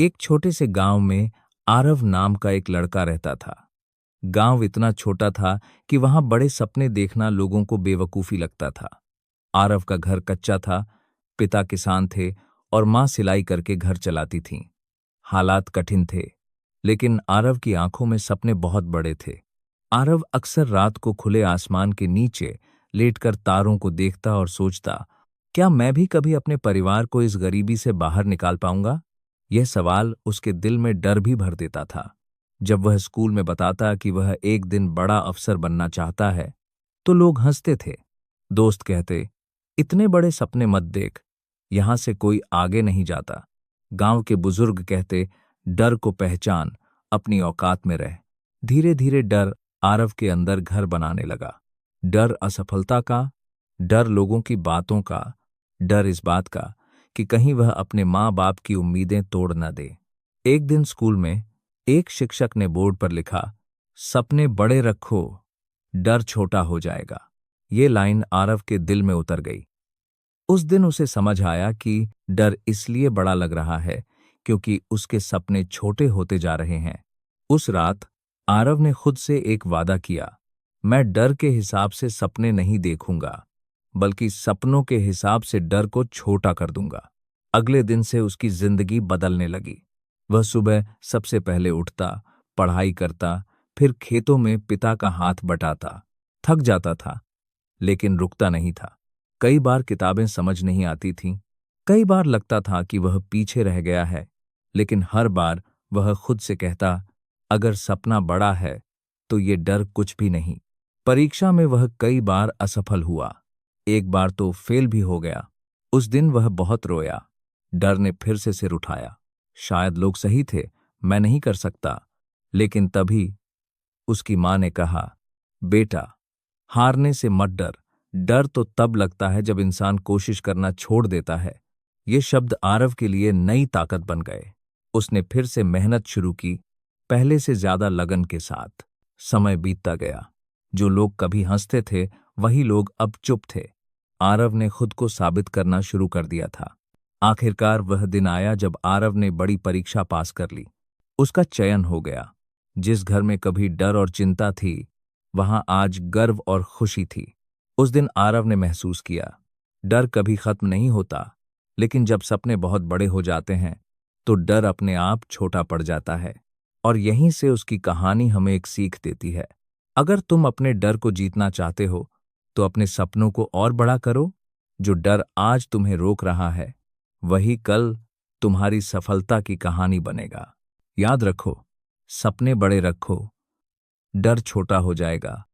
एक छोटे से गांव में आरव नाम का एक लड़का रहता था। गांव इतना छोटा था कि वहां बड़े सपने देखना लोगों को बेवकूफी लगता था। आरव का घर कच्चा था, पिता किसान थे और मां सिलाई करके घर चलाती थीं। हालात कठिन थे, लेकिन आरव की आंखों में सपने बहुत बड़े थे। आरव अक्सर रात को खुले आसमान के नीचे लेटकर तारों को देखता और सोचता, क्या मैं भी कभी अपने परिवार को इस गरीबी से बाहर निकाल पाऊंगा? यह सवाल उसके दिल में डर भी भर देता था। जब वह स्कूल में बताता कि वह एक दिन बड़ा अफसर बनना चाहता है, तो लोग हंसते थे। दोस्त कहते, इतने बड़े सपने मत देख, यहां से कोई आगे नहीं जाता। गांव के बुजुर्ग कहते, डर को पहचान, अपनी औकात में रह। धीरे धीरे डर आरव के अंदर घर बनाने लगा। डर असफलता का, डर लोगों की बातों का, डर इस बात का कि कहीं वह अपने माँ बाप की उम्मीदें तोड़ न दे। एक दिन स्कूल में एक शिक्षक ने बोर्ड पर लिखा, सपने बड़े रखो, डर छोटा हो जाएगा। ये लाइन आरव के दिल में उतर गई। उस दिन उसे समझ आया कि डर इसलिए बड़ा लग रहा है क्योंकि उसके सपने छोटे होते जा रहे हैं। उस रात आरव ने खुद से एक वादा किया, मैं डर के हिसाब से सपने नहीं देखूंगा, बल्कि सपनों के हिसाब से डर को छोटा कर दूंगा। अगले दिन से उसकी जिंदगी बदलने लगी। वह सुबह सबसे पहले उठता, पढ़ाई करता, फिर खेतों में पिता का हाथ बटाता। थक जाता था, लेकिन रुकता नहीं था। कई बार किताबें समझ नहीं आती थीं, कई बार लगता था कि वह पीछे रह गया है, लेकिन हर बार वह खुद से कहता, अगर सपना बड़ा है तो ये डर कुछ भी नहीं। परीक्षा में वह कई बार असफल हुआ, एक बार तो फेल भी हो गया। उस दिन वह बहुत रोया। डर ने फिर से सिर उठाया। शायद लोग सही थे, मैं नहीं कर सकता। लेकिन तभी उसकी मां ने कहा, बेटा, हारने से मत डर। डर तो तब लगता है जब इंसान कोशिश करना छोड़ देता है। ये शब्द आरव के लिए नई ताकत बन गए। उसने फिर से मेहनत शुरू की, पहले से ज्यादा लगन के साथ। समय बीतता गया। जो लोग कभी हंसते थे, वही लोग अब चुप थे। आरव ने खुद को साबित करना शुरू कर दिया था। आखिरकार वह दिन आया जब आरव ने बड़ी परीक्षा पास कर ली। उसका चयन हो गया। जिस घर में कभी डर और चिंता थी, वहां आज गर्व और खुशी थी। उस दिन आरव ने महसूस किया, डर कभी खत्म नहीं होता, लेकिन जब सपने बहुत बड़े हो जाते हैं तो डर अपने आप छोटा पड़ जाता है। और यहीं से उसकी कहानी हमें एक सीख देती है। अगर तुम अपने डर को जीतना चाहते हो तो अपने सपनों को और बड़ा करो। जो डर आज तुम्हें रोक रहा है, वही कल तुम्हारी सफलता की कहानी बनेगा। याद रखो, सपने बड़े रखो, डर छोटा हो जाएगा।